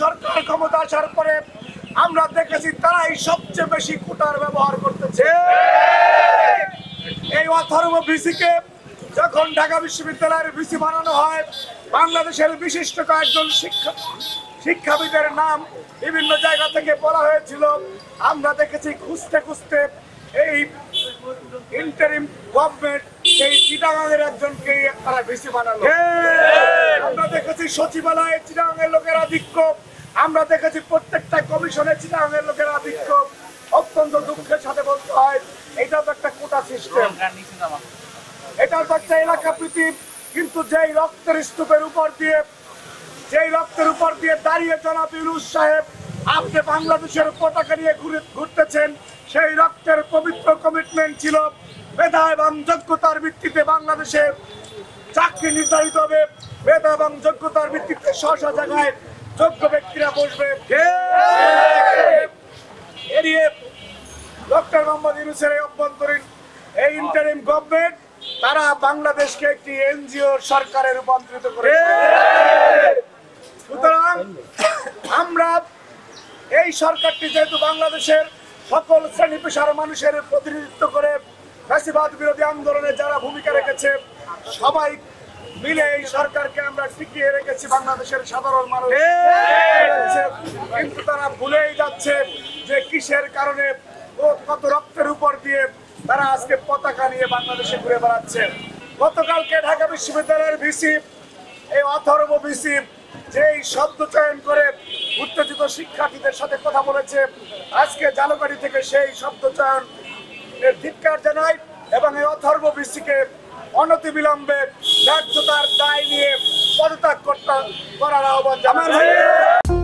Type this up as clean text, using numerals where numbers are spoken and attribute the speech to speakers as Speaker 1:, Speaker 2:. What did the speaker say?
Speaker 1: সরকার ক্ষমতা আসার পরে আমরা দেখেছি তারাই সবচেয়ে বেশি কোটার ব্যবহার করতেছে। এই অথর্ব ভিসিকে যখন ঢাকা বিশ্ববিদ্যালয়ের ভিসি বানানো হয়, বাংলাদেশের বিশিষ্ট কয়েকজন শিক্ষাবিদের নাম বিভিন্ন জায়গা থেকে বলা হয়েছিল। আমরা দেখেছি খুঁজতে খুঁজতে এই ইন্টারিম গভর্নমেন্ট এই চিটাগাংয়ের একজনকে তারা ভিসি বানালো। আমরা দেখেছি সচিবালয়ে চিটাগাংয়ের লোকের আধিক্য, আমরা দেখেছি প্রত্যেকটা কমিশনে চিটাগাংয়ের লোকের আধিক্য। অত্যন্ত দুঃখের সাথে বলতে হয়, এটা তো একটা কোটা সিস্টেম, এটা তো একটা এলাকা প্রীতি। কিন্তু যেই রক্তের স্তূপের উপর দিয়ে দাঁড়িয়ে জনাব ইউনূস সাহেব আপনি বাংলাদেশের পতাকা নিয়ে ঘুরতেছেন, সেই রক্তের পবিত্র কমিটমেন্ট ছিল মেধা এবং যোগ্যতার ভিত্তিতে বাংলাদেশে চাকরি নির্ধারিত হবে, মেধা এবং যোগ্যতার ভিত্তিতে স্ব জায়গায় যোগ্য ব্যক্তিরা বসবে। এড়িয়ে ডক্টর মোহাম্মদ ইউনূসের অভ্যন্তরীণ এই ইন্টারিম গভর্নমেন্ট তারা বাংলাদেশকে একটি এনজিও সরকারে রূপান্তরিত করেছে। সুতরাং আমরা এই সরকারটি যেহেতু বাংলাদেশের সকল শ্রেণী পেশার মানুষের প্রতিনিধিত্ব করে ফ্যাসিবাদ বিরোধী আন্দোলনে যারা ভূমিকা রেখেছে, সবাই মিলে এই সরকারকে আমরা টিকিয়ে রেখেছি বাংলাদেশের সাধারণ মানুষ। কিন্তু তারা ভুলেই যাচ্ছে যে কিসের কারণে কত রক্তের উপর দিয়ে তারা আজকে পতাকা নিয়ে বাংলাদেশে ঘুরে বেড়াচ্ছে। গতকালকে ঢাকা বিশ্ববিদ্যালয়ের ভিসি এই অথর্ব ভিসি যেই শব্দ চয়ন করে উত্তেজিত শিক্ষার্থীদের সাথে কথা বলেছে, আজকে জালুকাঠি থেকে সেই শব্দ চয়ন ধিক্কার জানাই এবং এই অথর্ব ভিসিকে অনতিবিলম্বে ন্যায্যতার দায় নিয়ে পদত্যাগ করার আহ্বান জানাই।